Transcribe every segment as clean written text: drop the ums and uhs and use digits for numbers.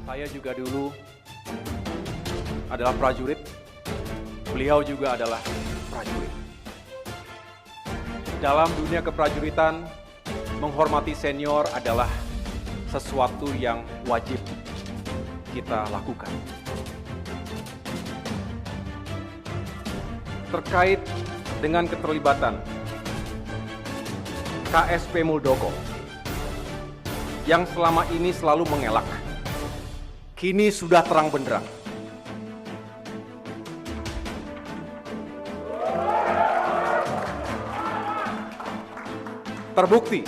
Saya juga dulu adalah prajurit, beliau juga adalah prajurit. Dalam dunia keprajuritan, menghormati senior adalah sesuatu yang wajib kita lakukan. Terkait dengan keterlibatan KSP Muldoko yang selama ini selalu mengelak, kini sudah terang benderang. Terbukti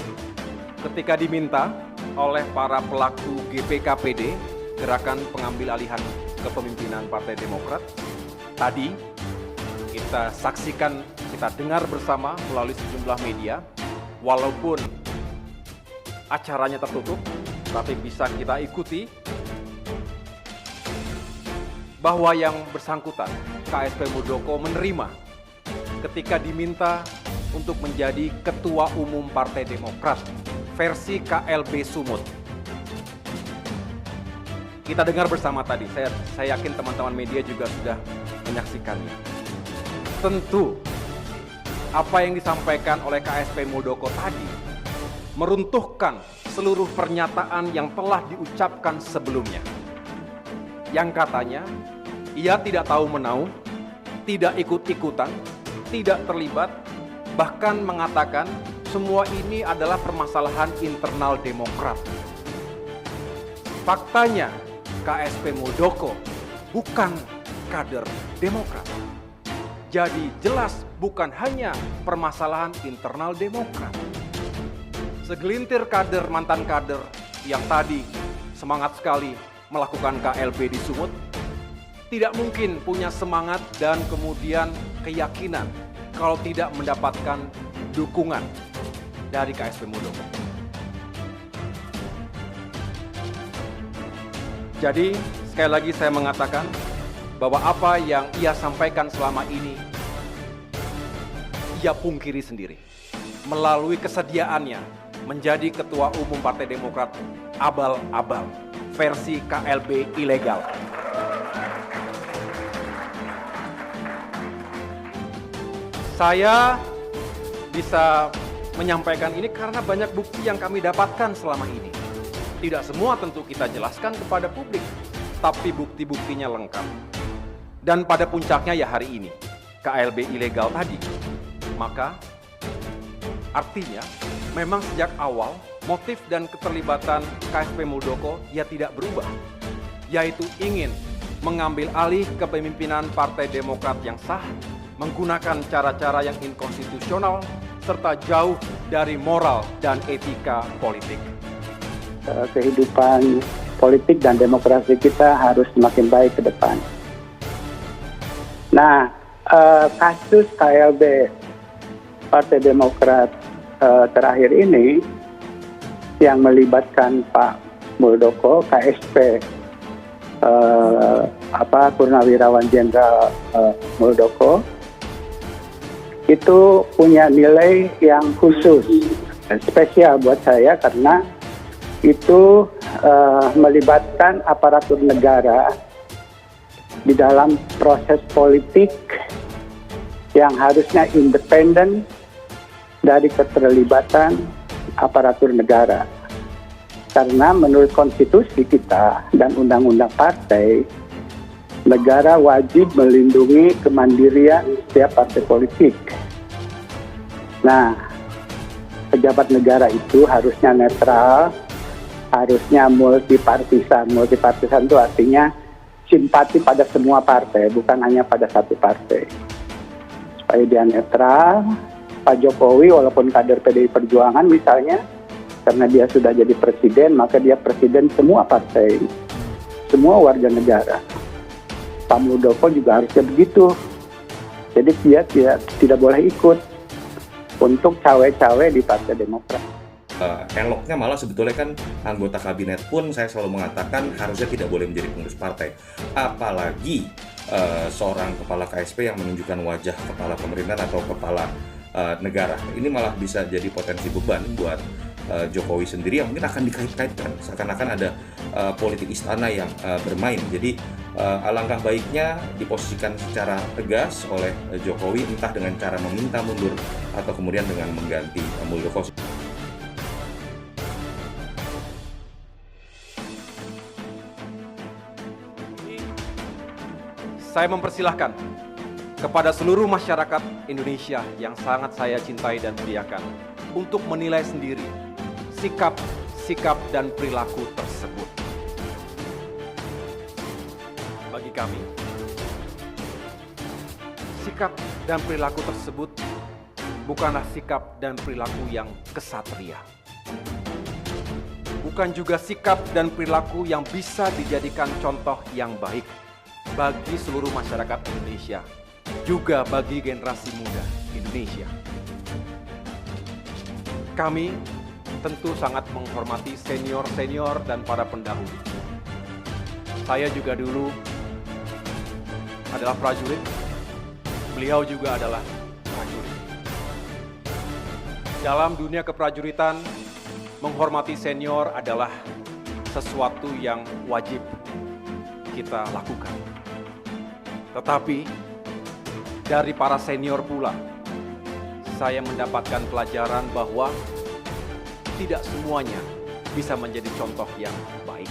ketika diminta oleh para pelaku GPKPD, Gerakan Pengambil Alihan Kepemimpinan Partai Demokrat, tadi kita saksikan, kita dengar bersama melalui sejumlah media, walaupun acaranya tertutup, tapi bisa kita ikuti bahwa yang bersangkutan, KSP Muldoko, menerima ketika diminta untuk menjadi Ketua Umum Partai Demokrat versi KLB Sumut. Kita dengar bersama tadi, saya yakin teman-teman media juga sudah menyaksikannya. Tentu, apa yang disampaikan oleh KSP Muldoko tadi meruntuhkan seluruh pernyataan yang telah diucapkan sebelumnya. Yang katanya, ia tidak tahu menau, tidak ikut-ikutan, tidak terlibat, bahkan mengatakan semua ini adalah permasalahan internal Demokrat. Faktanya, KSP Muldoko bukan kader Demokrat. Jadi jelas bukan hanya permasalahan internal Demokrat. Segelintir kader, mantan kader yang tadi semangat sekali melakukan KLB di Sumut, tidak mungkin punya semangat dan kemudian keyakinan kalau tidak mendapatkan dukungan dari KSP Muldoko. Jadi, sekali lagi saya mengatakan bahwa apa yang ia sampaikan selama ini, ia pungkiri sendiri melalui kesediaannya menjadi Ketua Umum Partai Demokrat abal-abal versi KLB ilegal. Saya bisa menyampaikan ini karena banyak bukti yang kami dapatkan selama ini. Tidak semua tentu kita jelaskan kepada publik, tapi bukti-buktinya lengkap. Dan pada puncaknya ya hari ini, KLB ilegal tadi. Maka artinya memang sejak awal motif dan keterlibatan KSP Muldoko ya tidak berubah, yaitu ingin mengambil alih kepemimpinan Partai Demokrat yang sah, menggunakan cara-cara yang inkonstitusional, serta jauh dari moral dan etika politik. Kehidupan politik dan demokrasi kita harus semakin baik ke depan. Nah, kasus KLB Partai Demokrat terakhir ini yang melibatkan Pak Muldoko, KSP Purnawirawan Jenderal Muldoko, itu punya nilai yang khusus dan spesial buat saya karena itu melibatkan aparatur negara di dalam proses politik yang harusnya independen dari keterlibatan aparatur negara. Karena menurut konstitusi kita dan undang-undang partai, negara wajib melindungi kemandirian setiap partai politik. Nah, pejabat negara itu harusnya netral, harusnya multipartisan. Multipartisan itu artinya simpati pada semua partai, bukan hanya pada satu partai. Supaya dia netral, Pak Jokowi walaupun kader PDI Perjuangan misalnya, karena dia sudah jadi presiden, maka dia presiden semua partai, semua warga negara. Pak Muldoko juga harusnya begitu. Jadi dia tidak boleh ikut untuk cawe-cawe di Partai Demokrat. Eloknya malah sebetulnya kan anggota kabinet pun saya selalu mengatakan harusnya tidak boleh menjadi pengurus partai. Apalagi seorang kepala KSP yang menunjukkan wajah kepala pemerintahan atau kepala negara. Ini malah bisa jadi potensi beban buat Jokowi sendiri yang mungkin akan dikait-kaitkan seakan-akan ada politik istana yang bermain. Jadi alangkah baiknya diposisikan secara tegas oleh Jokowi, entah dengan cara meminta mundur atau kemudian dengan mengganti Muldoko. Saya mempersilahkan kepada seluruh masyarakat Indonesia yang sangat saya cintai dan muliakan untuk menilai sendiri sikap dan perilaku tersebut. Bagi kami, sikap dan perilaku tersebut bukanlah sikap dan perilaku yang kesatria. Bukan juga sikap dan perilaku yang bisa dijadikan contoh yang baik bagi seluruh masyarakat Indonesia, juga bagi generasi muda Indonesia. Kami tentu sangat menghormati senior-senior dan para pendahulu. Saya juga dulu adalah prajurit, beliau juga adalah prajurit. Dalam dunia keprajuritan, menghormati senior adalah sesuatu yang wajib kita lakukan. Tetapi dari para senior pula, saya mendapatkan pelajaran bahwa tidak semuanya bisa menjadi contoh yang baik.